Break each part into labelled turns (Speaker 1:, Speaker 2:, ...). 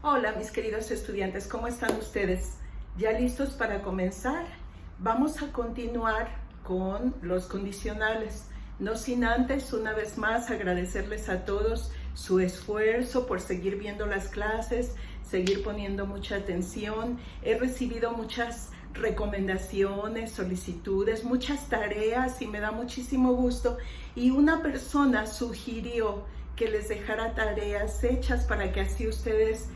Speaker 1: Hola mis queridos estudiantes, ¿cómo están ustedes? ¿Ya listos para comenzar? Vamos a continuar con los condicionales. No sin antes, una vez más, agradecerles a todos su esfuerzo por seguir viendo las clases, seguir poniendo mucha atención. He recibido muchas recomendaciones, solicitudes, muchas tareas y me da muchísimo gusto. Y una persona sugirió que les dejara tareas hechas para que así ustedes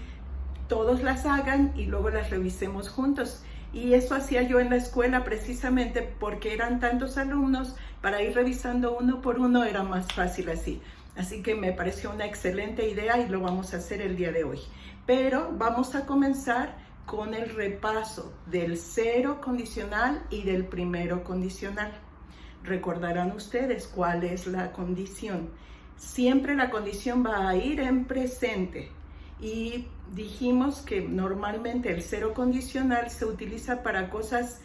Speaker 1: todos las hagan y luego las revisemos juntos. Y eso hacía yo en la escuela precisamente porque eran tantos alumnos, para ir revisando uno por uno era más fácil así. Así que me pareció una excelente idea y lo vamos a hacer el día de hoy. Pero vamos a comenzar con el repaso del cero condicional y del primero condicional. Recordarán ustedes cuál es la condición. Siempre la condición va a ir en presente. Y dijimos que normalmente el cero condicional se utiliza para cosas,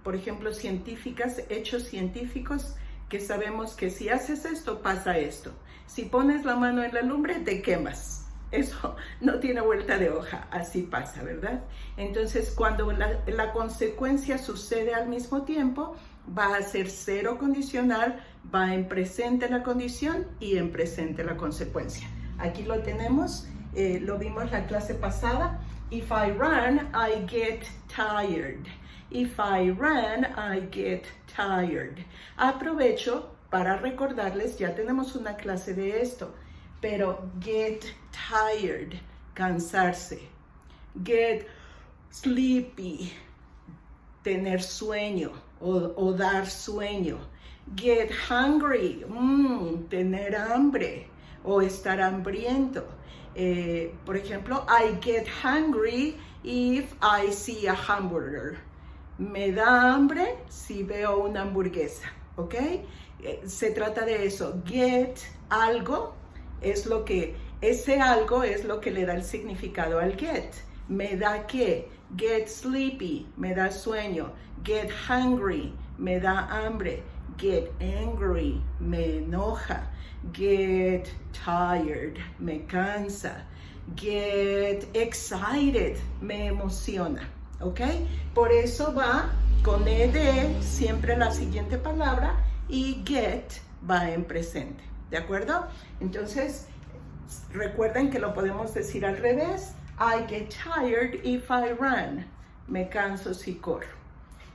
Speaker 1: por ejemplo, científicas, hechos científicos, que sabemos que si haces esto, pasa esto. Si pones la mano en la lumbre, te quemas. Eso no tiene vuelta de hoja, así pasa, ¿verdad? Entonces, cuando la consecuencia sucede al mismo tiempo, va a ser cero condicional, va en presente la condición y en presente la consecuencia. Aquí lo tenemos, lo vimos la clase pasada. If I run, I get tired. If I run, I get tired. Aprovecho para recordarles, ya tenemos una clase de esto, pero get tired, cansarse. Get sleepy, tener sueño o dar sueño. Get hungry, tener hambre o estar hambriento. Por ejemplo, I get hungry if I see a hamburger. Me da hambre si veo una hamburguesa, ¿ok? Se trata de eso. Get algo es lo que, ese algo es lo que le da el significado al get. Me da qué. Get sleepy, me da sueño. Get hungry, me da hambre. Get angry, me enoja. Get tired, me cansa. Get excited, me emociona, ¿ok? Por eso va con ed siempre la siguiente palabra y get va en presente, ¿de acuerdo? Entonces, recuerden que lo podemos decir al revés. I get tired if I run. Me canso si corro.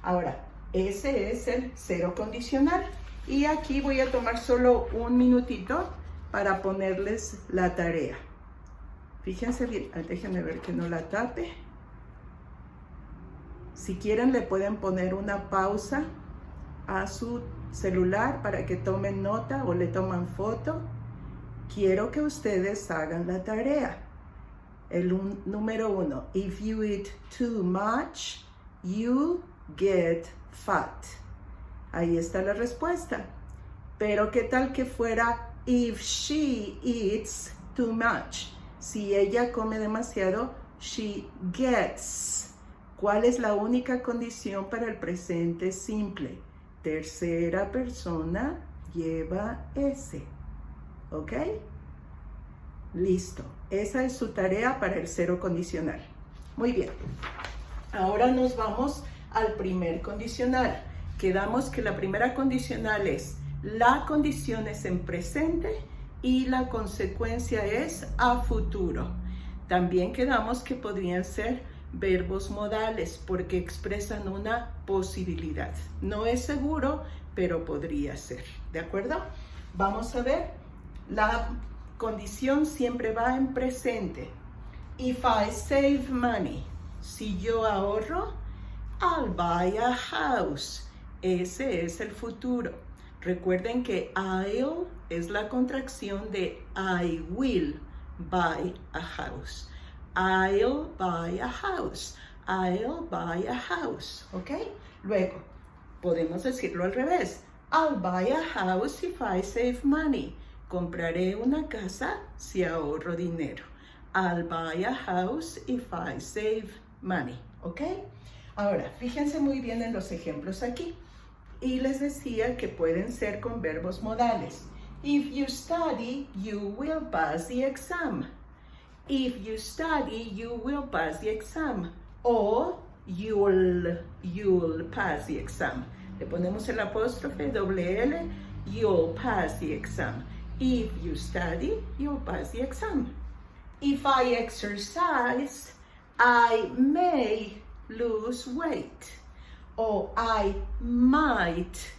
Speaker 1: Ahora, ese es el cero condicional. Y aquí voy a tomar solo un minutito para ponerles la tarea. Fíjense bien, déjenme ver que no la tape. Si quieren le pueden poner una pausa a su celular para que tomen nota o le toman foto. Quiero que ustedes hagan la tarea. Número 1. If you eat too much, you get fat. Ahí está la respuesta. Pero ¿qué tal que fuera if she eats too much? Si ella come demasiado, she gets. ¿Cuál es la única condición para el presente simple? Tercera persona lleva S. ¿Ok? Listo. Esa es su tarea para el cero condicional. Muy bien. Ahora nos vamos al primer condicional. Quedamos que la primera condicional es la condición es en presente y la consecuencia es a futuro. También quedamos que podrían ser verbos modales porque expresan una posibilidad. No es seguro, pero podría ser. ¿De acuerdo? Vamos a ver. La condición siempre va en presente. If I save money, si yo ahorro, I'll buy a house. Ese es el futuro. Recuerden que I'll es la contracción de I will buy a house. I'll buy a house. I'll buy a house. ¿Ok? Luego, podemos decirlo al revés. I'll buy a house if I save money. Compraré una casa si ahorro dinero. I'll buy a house if I save money. ¿Ok? Ahora, fíjense muy bien en los ejemplos aquí. Y les decía que pueden ser con verbos modales. If you study, you will pass the exam. If you study, you will pass the exam. O you'll pass the exam. Le ponemos el apóstrofe, doble L, you'll pass the exam. If you study, you'll pass the exam. If I exercise, I may lose weight. O I might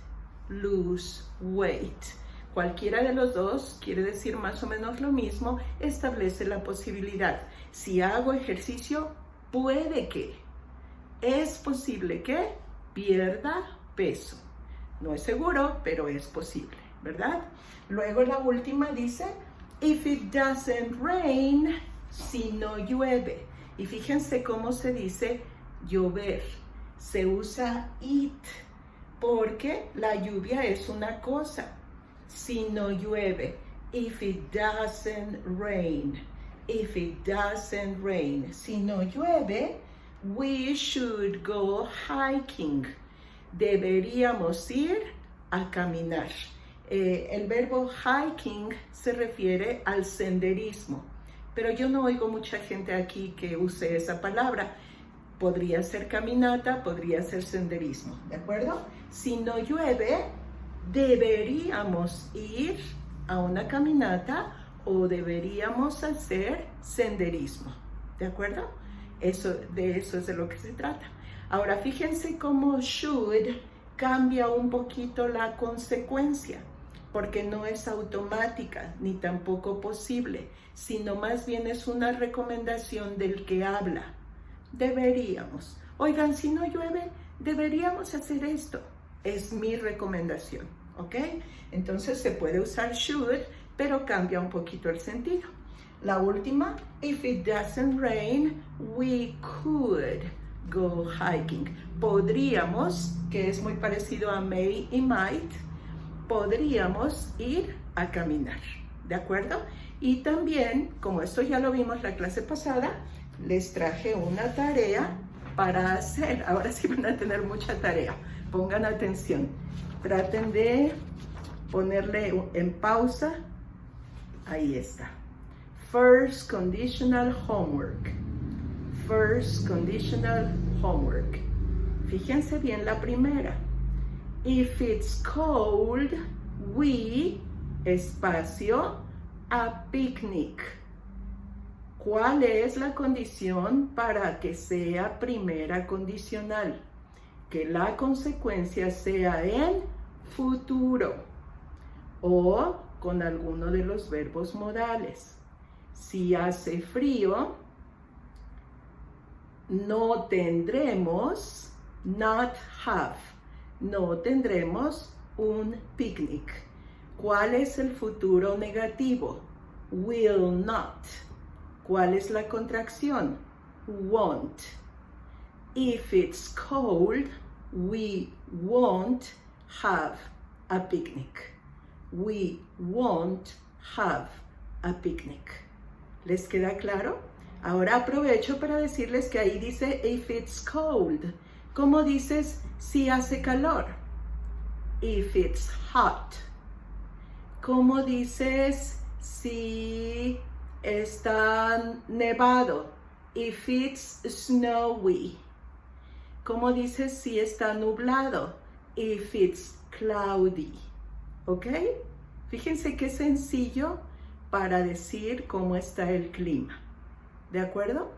Speaker 1: lose weight. Cualquiera de los dos quiere decir más o menos lo mismo, establece la posibilidad. Si hago ejercicio, puede que, es posible que pierda peso. No es seguro, pero es posible, ¿verdad? Luego la última dice, if it doesn't rain, si no llueve. Y fíjense cómo se dice llover. Se usa it, porque la lluvia es una cosa. Si no llueve, if it doesn't rain, if it doesn't rain, si no llueve, we should go hiking, deberíamos ir a caminar. El verbo hiking se refiere al senderismo, pero yo no oigo mucha gente aquí que use esa palabra. Podría ser caminata, podría ser senderismo, ¿de acuerdo? Si no llueve, deberíamos ir a una caminata o deberíamos hacer senderismo, ¿de acuerdo? De eso es de lo que se trata. Ahora fíjense cómo should cambia un poquito la consecuencia, porque no es automática ni tampoco posible, sino más bien es una recomendación del que habla. Deberíamos. Oigan, si no llueve, deberíamos hacer esto. Es mi recomendación, ¿ok? Entonces se puede usar should, pero cambia un poquito el sentido. La última, if it doesn't rain, we could go hiking. Podríamos, que es muy parecido a may y might, podríamos ir a caminar, ¿de acuerdo? Y también, como esto ya lo vimos la clase pasada, les traje una tarea para hacer. Ahora sí van a tener mucha tarea. Pongan atención. Traten de ponerle en pausa. Ahí está. First conditional homework. First conditional homework. Fíjense bien la primera. If it's cold, we, espacio, a picnic. ¿Cuál es la condición para que sea primera condicional? Que la consecuencia sea en futuro o con alguno de los verbos modales. Si hace frío, no tendremos, not have, no tendremos un picnic. ¿Cuál es el futuro negativo? Will not. ¿Cuál es la contracción? Won't. If it's cold, we won't have a picnic. We won't have a picnic. ¿Les queda claro? Ahora aprovecho para decirles que ahí dice if it's cold. ¿Cómo dices si hace calor? If it's hot. ¿Cómo dices si está nevado? If it's snowy. ¿Cómo dices si está nublado? If it's cloudy. ¿Ok? Fíjense qué sencillo para decir cómo está el clima. ¿De acuerdo?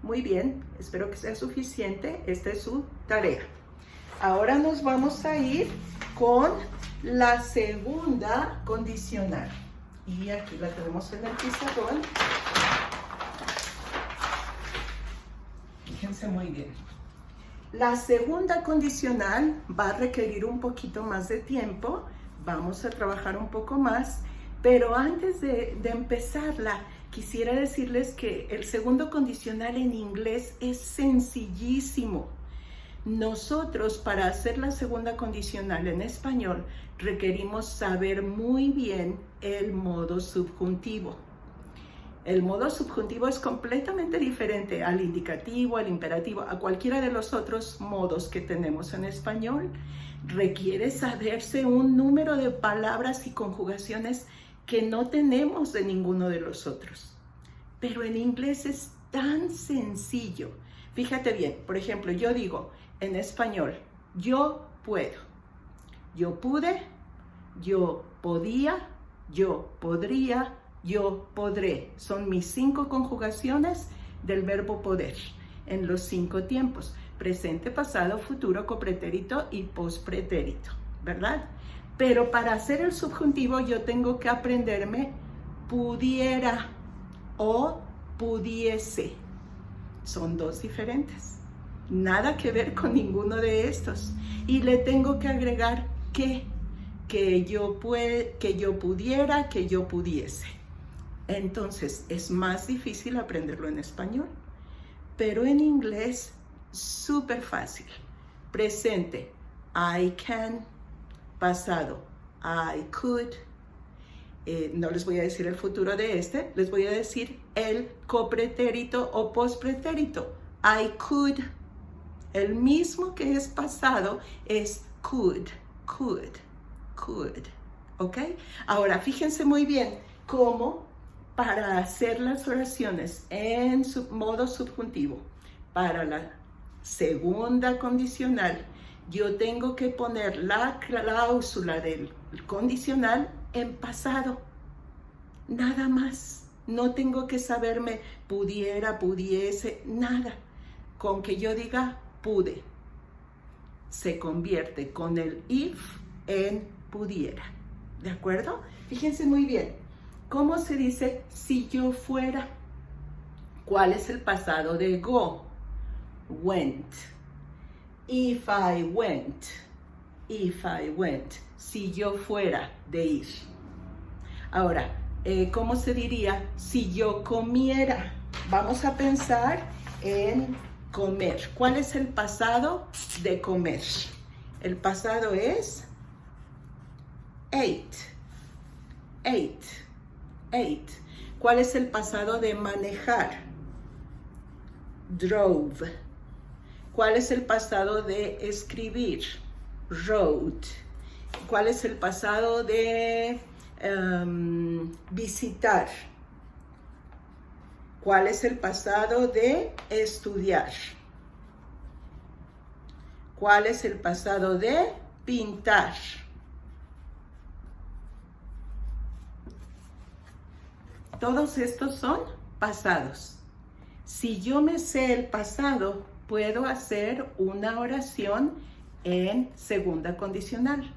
Speaker 1: Muy bien, espero que sea suficiente. Esta es su tarea. Ahora nos vamos a ir con la segunda condicional. Y aquí la tenemos en el pizarrón. Fíjense muy bien. La segunda condicional va a requerir un poquito más de tiempo. Vamos a trabajar un poco más. Pero antes de empezarla, quisiera decirles que el segundo condicional en inglés es sencillísimo. Nosotros, para hacer la segunda condicional en español, requerimos saber muy bien el modo subjuntivo. El modo subjuntivo es completamente diferente al indicativo, al imperativo, a cualquiera de los otros modos que tenemos en español. Requiere saberse un número de palabras y conjugaciones que no tenemos de ninguno de los otros. pero en inglés es tan sencillo. Fíjate bien, por ejemplo, yo digo en español, yo puedo, yo pude, yo podía, yo podría, yo podré. Son mis 5 conjugaciones del verbo poder en los 5 tiempos: presente, pasado, futuro, copretérito y pospretérito, ¿verdad? Pero para hacer el subjuntivo yo tengo que aprenderme pudiera o pudiese. Son 2 diferentes. Nada que ver con ninguno de estos. Y le tengo que agregar que yo pudiera, que yo pudiese. Entonces es más difícil aprenderlo en español. Pero en inglés, súper fácil. Presente, I can. Pasado, I could. No les voy a decir el futuro de este, les voy a decir el copretérito o pospretérito. I could. El mismo que es pasado es could. ¿Ok? Ahora, fíjense muy bien cómo para hacer las oraciones en modo subjuntivo, para la segunda condicional, yo tengo que poner la cláusula del condicional en pasado. Nada más. No tengo que saberme pudiera, pudiese, nada. Con que yo diga pude, se convierte con el if en pudiera. ¿De acuerdo? Fíjense muy bien. ¿Cómo se dice si yo fuera? ¿Cuál es el pasado de go? Went. If I went. Si yo fuera de ir. Ahora, ¿cómo se diría si yo comiera? Vamos a pensar en comer. ¿Cuál es el pasado de comer? El pasado es ate. ¿Cuál es el pasado de manejar? Drove. ¿Cuál es el pasado de escribir? Wrote. ¿Cuál es el pasado de visitar? ¿Cuál es el pasado de estudiar? ¿Cuál es el pasado de pintar? Todos estos son pasados. Si yo me sé el pasado, puedo hacer una oración en segunda condicional.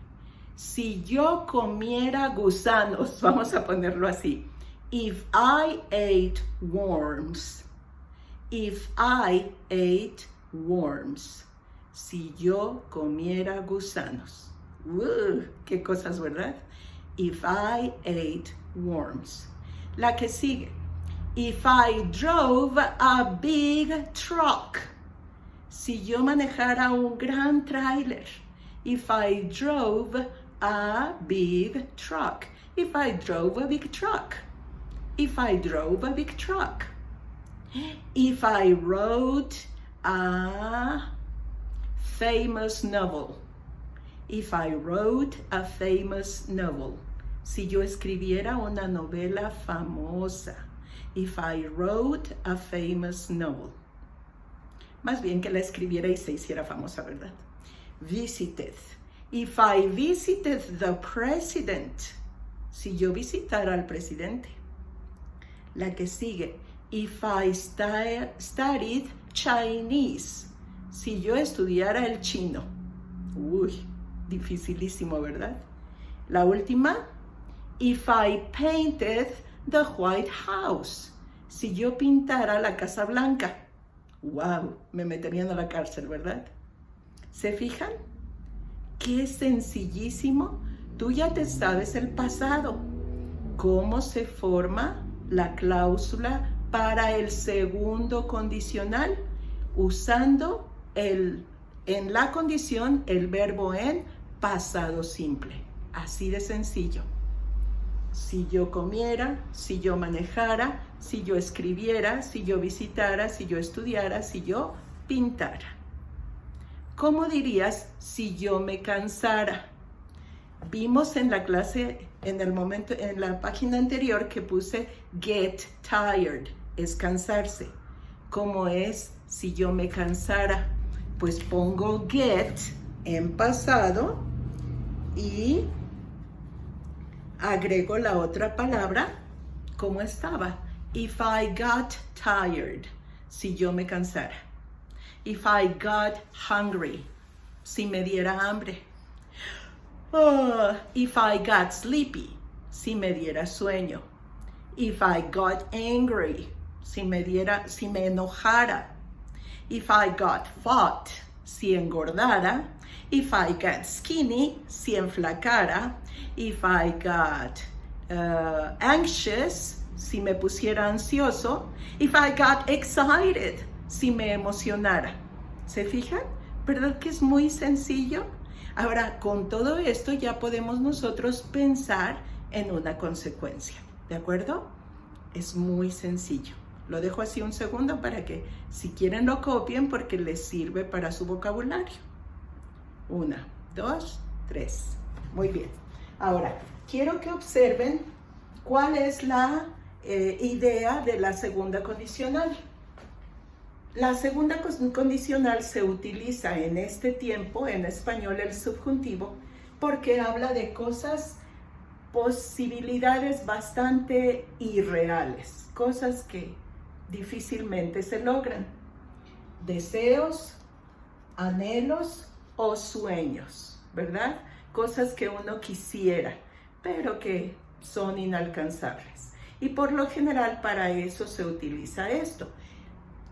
Speaker 1: Si yo comiera gusanos, vamos a ponerlo así. If I ate worms. If I ate worms. Si yo comiera gusanos. ¡Qué cosas, ¿verdad? If I ate worms. La que sigue. If I drove a big truck. Si yo manejara un gran tráiler. If I drove a big truck. If I drove a big truck. If I drove a big truck. If I wrote a famous novel. If I wrote a famous novel. Si yo escribiera una novela famosa. If I wrote a famous novel. Más bien que la escribiera y se hiciera famosa, ¿verdad? Visited. If I visited the president. Si yo visitara al presidente. La que sigue. If I studied Chinese. Si yo estudiara el chino. Uy, dificilísimo, ¿verdad? La última. If I painted the White House. Si yo pintara la Casa Blanca. ¡Wow! Me meterían a la cárcel, ¿verdad? ¿Se fijan? ¡Qué sencillísimo! Tú ya te sabes el pasado. ¿Cómo se forma la cláusula para el segundo condicional? Usando en la condición el verbo en pasado simple. Así de sencillo. Si yo comiera, si yo manejara, si yo escribiera, si yo visitara, si yo estudiara, si yo pintara. ¿Cómo dirías si yo me cansara? Vimos en la clase, en la página anterior que puse get tired, es cansarse. ¿Cómo es si yo me cansara? Pues pongo get en pasado y agrego la otra palabra como estaba. If I got tired, si yo me cansara. If I got hungry, si me diera hambre. If I got sleepy, si me diera sueño. If I got angry, si me enojara. If I got fat, si engordara. If I got skinny, si enflacara. If I got anxious, si me pusiera ansioso. If I got excited, si me emocionara. ¿Se fijan? ¿Verdad que es muy sencillo? Ahora, con todo esto ya podemos nosotros pensar en una consecuencia. ¿De acuerdo? Es muy sencillo. Lo dejo así un segundo para que, si quieren, lo copien porque les sirve para su vocabulario. 1, 2, 3. Muy bien. Ahora, quiero que observen cuál es la idea de la segunda condicional. La segunda condicional se utiliza en este tiempo, en español, el subjuntivo, porque habla de cosas, posibilidades bastante irreales, cosas que difícilmente se logran. Deseos, anhelos o sueños, ¿verdad? Cosas que uno quisiera, pero que son inalcanzables. Y por lo general para eso se utiliza esto.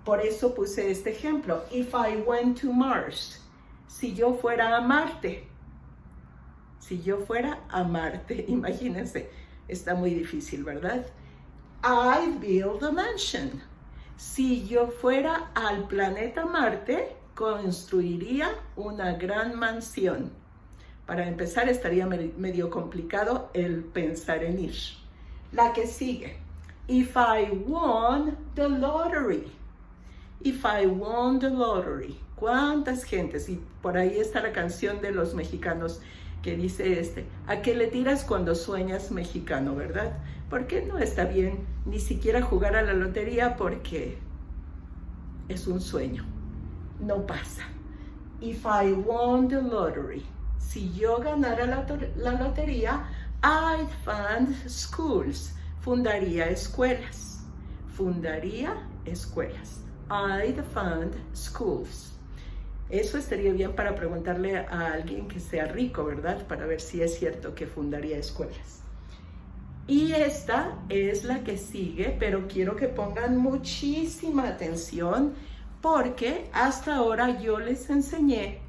Speaker 1: Por eso puse este ejemplo. If I went to Mars. Si yo fuera a Marte. Si yo fuera a Marte. Imagínense. Está muy difícil, ¿verdad? I'd build a mansion. Si yo fuera al planeta Marte, construiría una gran mansión. Para empezar, estaría medio complicado el pensar en ir. La que sigue. If I won the lottery. If I won the lottery. ¿Cuántas gentes? Y por ahí está la canción de los mexicanos que dice ¿a qué le tiras cuando sueñas mexicano, verdad? Porque no está bien ni siquiera jugar a la lotería porque es un sueño. No pasa. If I won the lottery. Si yo ganara la lotería, I'd fund schools. Fundaría escuelas. Fundaría escuelas. I'd fund schools. Eso estaría bien para preguntarle a alguien que sea rico, ¿verdad? Para ver si es cierto que fundaría escuelas. Y esta es la que sigue, pero quiero que pongan muchísima atención porque hasta ahora yo les enseñé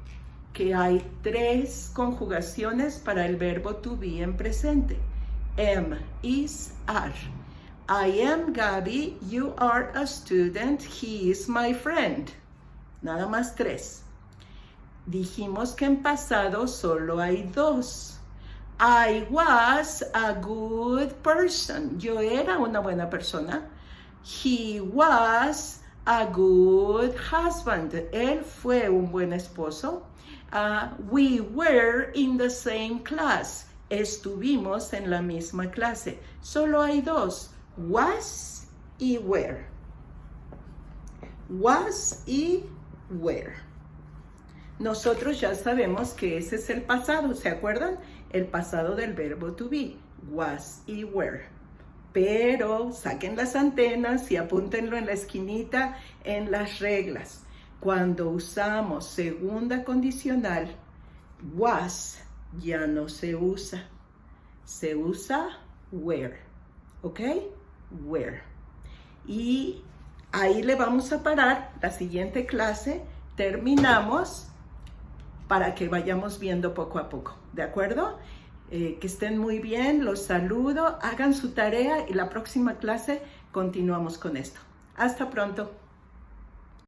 Speaker 1: que hay 3 conjugaciones para el verbo to be en presente. Am, is, are. I am Gaby, you are a student, he is my friend. Nada más 3. Dijimos que en pasado solo hay 2. I was a good person. Yo era una buena persona. He was a good husband. Él fue un buen esposo. We were in the same class. Estuvimos en la misma clase. Solo hay 2. Was y were. Was y were. Nosotros ya sabemos que ese es el pasado, ¿se acuerdan? El pasado del verbo to be, was y were. Pero saquen las antenas y apúntenlo en la esquinita en las reglas. Cuando usamos segunda condicional, was ya no se usa. Se usa were, ¿ok? Were. Y ahí le vamos a parar. La siguiente clase terminamos para que vayamos viendo poco a poco, ¿de acuerdo? Que estén muy bien, los saludo, hagan su tarea y la próxima clase continuamos con esto. Hasta pronto.